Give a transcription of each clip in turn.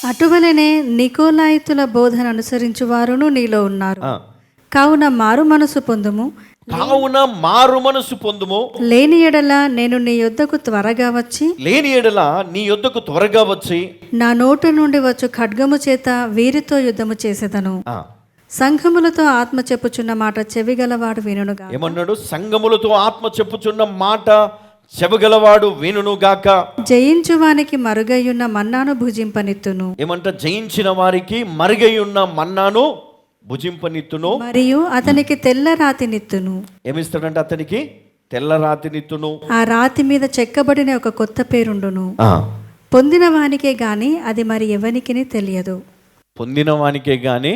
అటువలనే నికోలాయితుల బోధన అనుసరించు వారును నీలో ఉన్నారు. కావున మారు మనసు పొందుము. లేని ఎడల నేను నీ యొద్దకు త్వరగా వచ్చి నా నోటి నుండి వచ్చు ఖడ్గము చేత వీరితో యుద్ధము చేసేదను. సంఘములతో ఆత్మ చెప్పుచున్న మాట చెవిగలవాడు వినుగాక. ఏమన్నాడు? సంఘములతో ఆత్మ చెప్పుచున్న మాట చెవిగలవాడు వినుగాక. జయించు వానికి మరుగయ్యున్న మన్నాను భుజింపనిత్తును. ఏమంట? జయించిన వారికి మరుగయ్యున్న మన్నాను భుజింపనిత్తును, మరియు అతనికి తెల్ల రాతినిత్తును. ఏమిస్తాడంటే? అతనికి తెల్ల రాతినిత్తును. ఆ రాతి మీద చెక్కబడిన ఒక కొత్త పేరుండును. పొందిన వానికే గాని అది మరి ఎవనికిని తెలియదు. పొందిన వానికే గాని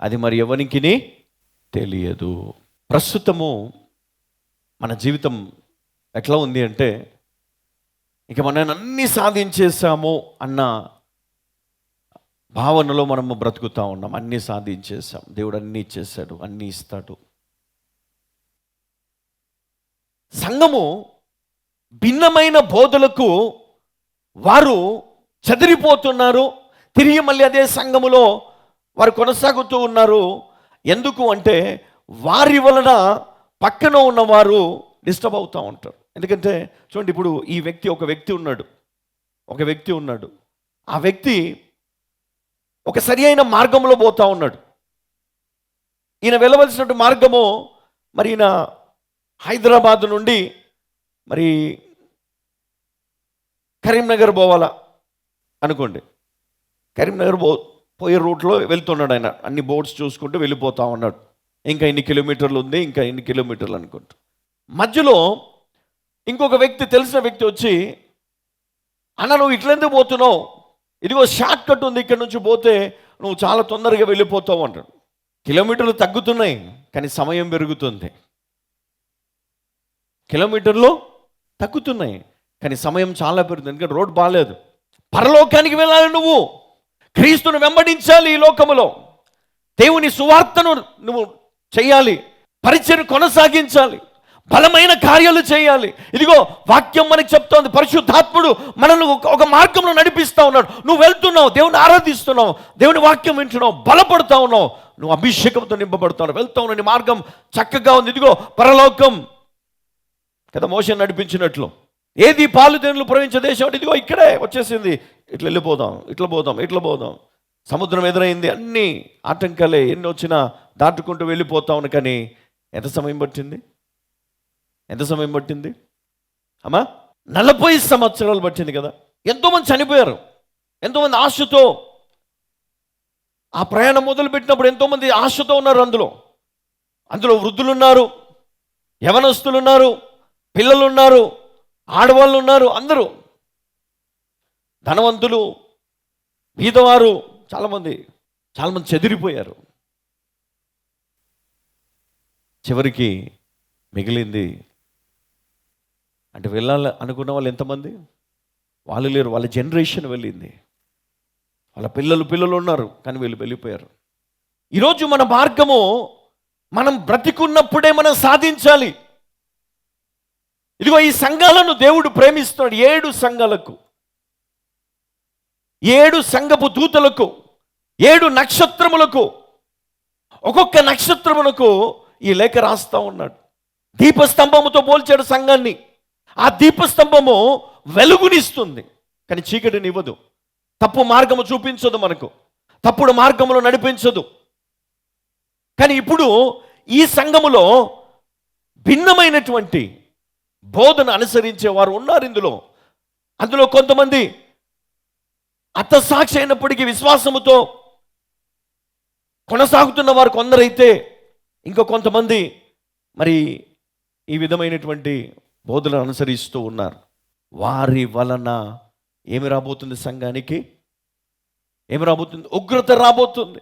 అది మరి ఎవనికిని తెలియదు. ప్రస్తుతము మన జీవితం ఎట్లా ఉంది అంటే, ఇక మనం అన్నీ సాధించేసాము అన్న భావనలో మనము బ్రతుకుతూ ఉన్నాం. అన్నీ సాధించేసాం, దేవుడు అన్నీ ఇచ్చేసాడు, అన్నీ ఇస్తాడు. సంఘము భిన్నమైన బోధలకు వారు చెదిరిపోతున్నారు. తిరిగి మళ్ళీ అదే సంఘములో వారు కొనసాగుతూ ఉన్నారు. ఎందుకు అంటే వారి వలన పక్కన ఉన్నవారు డిస్టర్బ్ అవుతూ ఉంటారు. ఎందుకంటే చూడండి, ఇప్పుడు ఈ వ్యక్తి ఒక వ్యక్తి ఉన్నాడు. ఆ వ్యక్తి ఒక సరి అయిన మార్గంలో పోతా ఉన్నాడు. ఈయన వెళ్ళవలసినటువంటి మార్గము, మరి ఈయన హైదరాబాద్ నుండి మరి కరీంనగర్ పోవాలా అనుకోండి. కరీంనగర్ పోయే రూట్లో వెళ్తున్నాడు ఆయన. అన్ని బోర్డ్స్ చూసుకుంటూ వెళ్ళిపోతా ఉన్నాడు. ఇంకా ఇన్ని కిలోమీటర్లు ఉంది, ఇంకా ఇన్ని కిలోమీటర్లు అనుకుంటూ. మధ్యలో ఇంకొక వ్యక్తి, తెలిసిన వ్యక్తి వచ్చి, అన్న నువ్వు ఇట్లెందుకు పోతున్నావు, ఇదిగో షార్ట్ కట్ ఉంది, ఇక్కడ నుంచి పోతే నువ్వు చాలా తొందరగా వెళ్ళిపోతావు అంటాడు. కిలోమీటర్లు తగ్గుతున్నాయి కానీ సమయం పెరుగుతుంది. కిలోమీటర్లు తగ్గుతున్నాయి కానీ సమయం చాలా పెరుగుతుంది. ఎందుకంటే రోడ్ బాగాలేదు. పరలోకానికి వెళ్ళాలి, నువ్వు క్రీస్తును వెంబడించాలి. ఈ లోకములో దేవుని సువార్తను నువ్వు చేయాలి, పరిచయం కొనసాగించాలి, బలమైన కార్యాలు చేయాలి. ఇదిగో వాక్యం మనకి చెప్తోంది, పరిశుద్ధాత్ముడు మనల్ని ఒక మార్గంలో నడిపిస్తూ ఉన్నాడు. నువ్వు వెళ్తున్నావు, దేవుని ఆరాధిస్తున్నావు, దేవుని వాక్యం వింటున్నావు, బలపడుతూ ఉన్నావు, నువ్వు అభిషేకంతో నింపబడుతున్నావు, వెళ్తా ఉన్నావు, నీ మార్గం చక్కగా ఉంది. ఇదిగో పరలోకం కదా, మోషే నడిపించినట్లు. ఏది పాలు తేనెలు ప్రవహించే దేశం అంటే ఇదిగో ఇక్కడే వచ్చేసింది, ఇట్లా వెళ్ళిపోదాం, ఇట్లా పోదాం. సముద్రం ఎదురైంది, అన్ని ఆటంకాలే ఎన్ని వచ్చినా దాటుకుంటూ వెళ్ళిపోతా ఉన్నా. కానీ ఎంత సమయం పట్టింది అమ్మా? 40 సంవత్సరాలు పట్టింది కదా. ఎంతోమంది చనిపోయారు, ఎంతోమంది ఆశతో ఆ ప్రయాణం మొదలుపెట్టినప్పుడు ఎంతోమంది ఆశతో ఉన్నారు. అందులో వృద్ధులు ఉన్నారు, యవనస్తులు ఉన్నారు, పిల్లలు ఉన్నారు, ఆడవాళ్ళు ఉన్నారు, అందరూ ధనవంతులు, బీదవారు, చాలామంది చెదిరిపోయారు. చివరికి మిగిలింది అంటే వెళ్ళాలి అనుకున్న వాళ్ళు ఎంతమంది? వాళ్ళు లేరు, వాళ్ళ జనరేషన్ వెళ్ళింది, వాళ్ళ పిల్లలు ఉన్నారు కానీ వెళ్ళిపోయారు. ఈరోజు మన మార్గము మనం బ్రతికున్నప్పుడే మనం సాధించాలి. ఇదిగో ఈ సంఘాలను దేవుడు ప్రేమిస్తున్నాడు. 7 సంఘాలకు, 7 సంఘపు దూతలకు, 7 నక్షత్రములకు, ఒక్కొక్క నక్షత్రములకు ఈ లేఖ రాస్తా ఉన్నాడు. దీపస్తంభముతో పోల్చాడు సంఘాన్ని. ఆ దీపస్తంభము వెలుగునిస్తుంది కానీ చీకటినివ్వదు. తప్పు మార్గము చూపించదు, మనకు తప్పుడు మార్గములో నడిపించదు. కానీ ఇప్పుడు ఈ సంఘములో భిన్నమైనటువంటి బోధన అనుసరించే వారు ఉన్నారు. అందులో కొంతమంది అత్తసాక్షి అయినప్పటికీ విశ్వాసముతో కొనసాగుతున్న వారు కొందరైతే, ఇంకో కొంతమంది మరి ఈ విధమైనటువంటి బోధనలు అనుసరిస్తూ ఉన్నారు. వారి వలన ఏమి రాబోతుంది? సంఘానికి ఏమి రాబోతుంది? ఉగ్రత రాబోతుంది,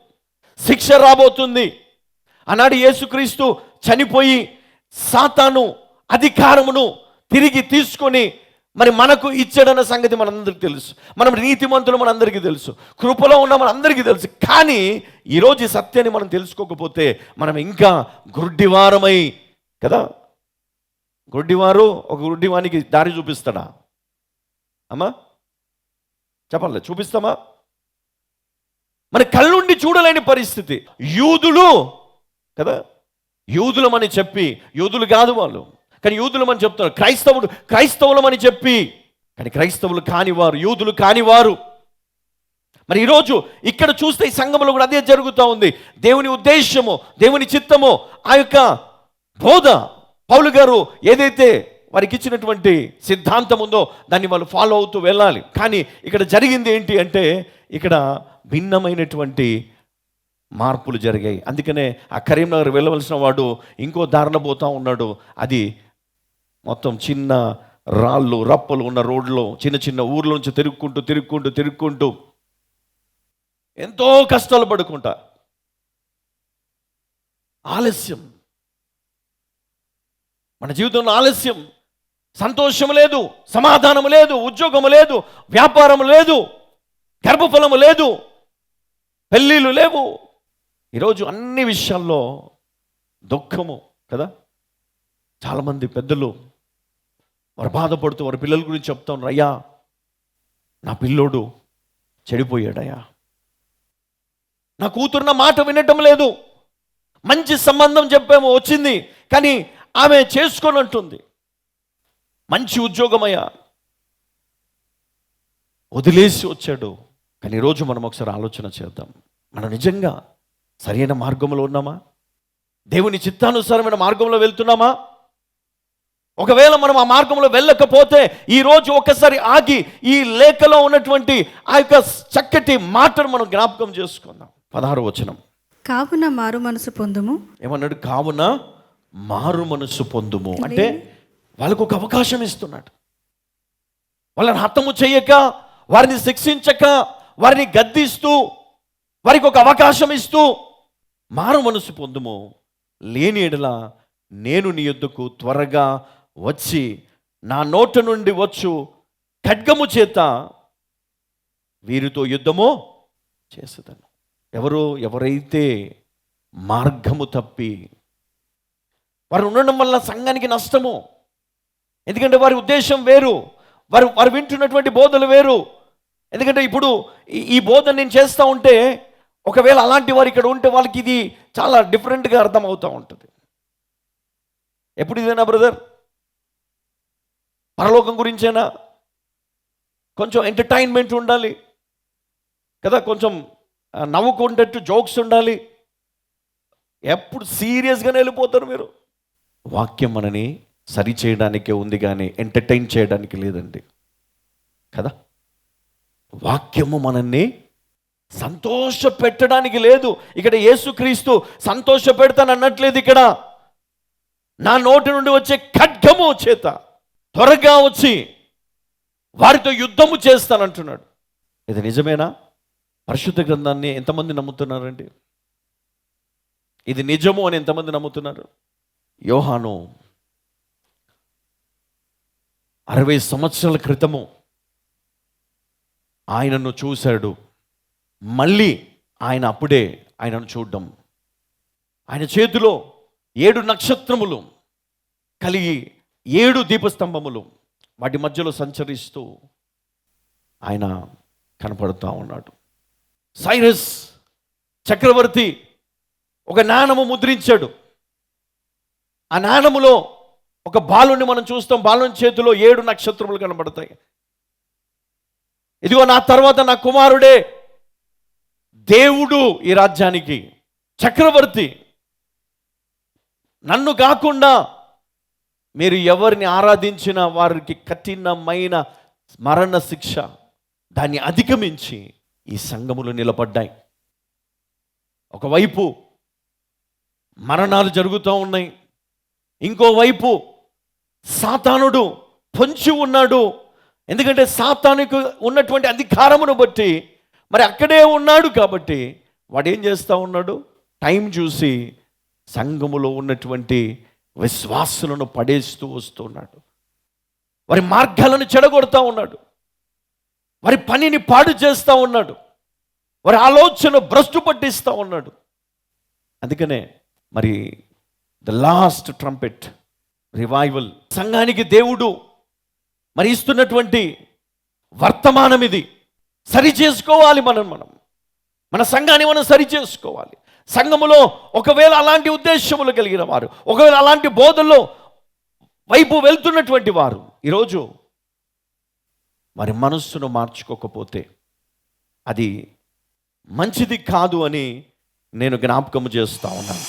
శిక్ష రాబోతుంది. ఆనాడు యేసుక్రీస్తు చనిపోయి సాతాను అధికారమును తిరిగి తీసుకొని మరి మనకు ఇచ్చాడన్న సంగతి మనందరికీ తెలుసు. మనం నీతిమంతులు మనందరికీ తెలుసు, కృపలో ఉన్న మనందరికీ తెలుసు. కానీ ఈరోజు ఈ సత్యాన్ని మనం తెలుసుకోకపోతే మనం ఇంకా గుడ్డివారమై కదా. గుడ్డివారు ఒక గుడ్డివానికి దారి చూపిస్తాడా అమ్మా? చెప్పాలి, చూపిస్తామా? మన కళ్ళుండి చూడలేని పరిస్థితి. యూదులు కదా, యూదులమని చెప్పి, యూదులు కాదు వాళ్ళు, కానీ యూదులమని చెప్తున్నారు. క్రైస్తవులమని చెప్పి, కానీ క్రైస్తవులు కానివారు, యూదులు కానివారు. మరి ఈరోజు ఇక్కడ చూస్తే ఈ సంఘంలో కూడా అదే జరుగుతూ ఉంది. దేవుని ఉద్దేశము, దేవుని చిత్తము, ఆ యొక్క బోధ, పౌలు గారు ఏదైతే వారికి ఇచ్చినటువంటి సిద్ధాంతం ఉందో దాన్ని వాళ్ళు ఫాలో అవుతూ వెళ్ళాలి. కానీ ఇక్కడ జరిగింది ఏంటి అంటే, ఇక్కడ భిన్నమైనటువంటి మార్పులు జరిగాయి. అందుకనే ఆ కరీంనగర్ వెళ్ళవలసిన వాడు ఇంకో దారిన పోతా ఉన్నాడు. అది మొత్తం చిన్న రాళ్ళు రప్పలు ఉన్న రోడ్లో, చిన్న చిన్న ఊర్ల నుంచి తిరుక్కుంటూ ఎంతో కష్టాలు పడుకుంటా, ఆలస్యం, మన జీవితంలో ఆలస్యం, సంతోషం లేదు, సమాధానం లేదు, ఉద్యోగం లేదు, వ్యాపారం లేదు, గర్భఫలము లేదు, పెళ్ళిళ్ళు లేవు. ఈరోజు అన్ని విషయాల్లో దుఃఖము కదా. చాలామంది పెద్దలు వారు బాధపడుతూ వారి పిల్లల గురించి చెప్తా ఉన్నారు, అయ్యా నా పిల్లోడు చెడిపోయాడయ్యా, నా కూతురు నా మాట వినటం లేదు, మంచి సంబంధం చెప్పాము వచ్చింది కానీ ఆమె చేసుకొని అంటుంది, మంచి ఉద్యోగమయ్యా వదిలేసి వచ్చాడు. కానీ ఈరోజు మనం ఒకసారి ఆలోచన చేద్దాం, మనం నిజంగా సరైన మార్గంలో ఉన్నామా? దేవుని చిత్తానుసారమైన మార్గంలో వెళ్తున్నామా? ఒకవేళ మనం ఆ మార్గంలో వెళ్ళకపోతే ఈరోజు ఒక్కసారి ఆగి ఈ లేఖలో ఉన్నటువంటి ఆ యొక్క చక్కటి మాటను మనం జ్ఞాపకం చేసుకుందాం. 16వ వచనం, కావున మారు మనసు పొందుము. ఏమన్నాడు? కావున మారు మనసు పొందుము అంటే వాళ్ళకు ఒక అవకాశం ఇస్తున్నాడు. వాళ్ళని హతము చేయక, వారిని శిక్షించక, వారిని గద్దిస్తూ, వారికి ఒక అవకాశం ఇస్తూ, మారు మనసు పొందుము, లేని ఎడల నేను నీ యొద్దకు త్వరగా వచ్చి నా నోట నుండి వచ్చు ఖడ్గము చేత వీరితో యుద్ధము చేసేదను. ఎవరైతే మార్గము తప్పి వారు ఉండడం వల్ల సంఘానికి నష్టము. ఎందుకంటే వారి ఉద్దేశం వేరు, వారు వింటున్నటువంటి బోధలు వేరు. ఎందుకంటే ఇప్పుడు ఈ బోధ నేను చేస్తూ ఉంటే ఒకవేళ అలాంటి వారు ఇక్కడ ఉంటే వాళ్ళకి ఇది చాలా డిఫరెంట్గా అర్థం అవుతూ ఉంటుంది. ఎప్పుడు ఇదేనా బ్రదర్? పరలోకం గురించేనా? కొంచెం ఎంటర్టైన్మెంట్ ఉండాలి కదా, కొంచెం నవ్వుకుంటట్టు జోక్స్ ఉండాలి. ఎప్పుడు సీరియస్గానే వెళ్ళిపోతారు మీరు. వాక్యం మనని సరి చేయడానికే ఉంది కానీ ఎంటర్టైన్ చేయడానికి లేదండి కదా. వాక్యము మనల్ని సంతోష పెట్టడానికి లేదు. ఇక్కడ యేసుక్రీస్తు సంతోష పెడతాను అన్నట్లేదు. ఇక్కడ నా నోటి నుండి వచ్చే ఖడ్గము చేత త్వరగా వచ్చి వారితో యుద్ధము చేస్తానంటున్నాడు. ఇది నిజమేనా? పరిశుద్ధ గ్రంథాన్ని ఎంతమంది నమ్ముతున్నారండి? ఇది నిజము అని ఎంతమంది నమ్ముతున్నారు? యోహాను 60 సంవత్సరాల క్రితము ఆయనను చూశాడు. మళ్ళీ ఆయన అప్పుడే ఆయనను చూడడం, ఆయన చేతిలో 7 నక్షత్రములు కలిగి 7 దీపస్తంభములు, వాటి మధ్యలో సంచరిస్తూ ఆయన కనపడుతూ ఉన్నాడు. సైరస్ చక్రవర్తి ఒక నాణము ముద్రించాడు. ఆ నాణములో ఒక బాలుని మనం చూస్తాం. బాలుని చేతిలో 7 నక్షత్రములు కనబడతాయి. ఇదిగో నా తర్వాత నా కుమారుడే దేవుడు ఈ రాజ్యానికి, చక్రవర్తి. నన్ను కాకుండా మీరు ఎవరిని ఆరాధించినా వారికి కఠినమైన మరణ శిక్ష, దాన్ని అధిగమించి ఈ సంఘములు నిలబడ్డాయి. ఒకవైపు మరణాలు జరుగుతూ ఉన్నాయి, ఇంకోవైపు సాతానుడు పొంచి ఉన్నాడు. ఎందుకంటే సాతానుకు ఉన్నటువంటి అధికారమును బట్టి మరి అక్కడే ఉన్నాడు కాబట్టి వాడు ఏం చేస్తూ ఉన్నాడు? టైం చూసి సంఘములో ఉన్నటువంటి విశ్వాసులను పడేస్తూ వస్తున్నాడు. వారి మార్గాలను చెడగొడతా ఉన్నాడు, వారి పనిని పాడు చేస్తూ ఉన్నాడు, వారి ఆలోచన భ్రష్టు పట్టిస్తూ ఉన్నాడు. అందుకనే మరి ద లాస్ట్ ట్రంపెట్ రివైవల్, సంఘానికి దేవుడు మరి ఇస్తున్నటువంటి వర్తమానం ఇది. సరి చేసుకోవాలి మనం. మన సంఘాన్ని మనం సరి చేసుకోవాలి. సంఘములో ఒకవేళ అలాంటి ఉద్దేశములు కలిగిన వారు, ఒకవేళ అలాంటి బోధల్లో వైపు వెళ్తున్నటువంటి వారు ఈరోజు మరి మనస్సును మార్చుకోకపోతే అది మంచిది కాదు అని నేను జ్ఞాపకం చేస్తా ఉన్నాను.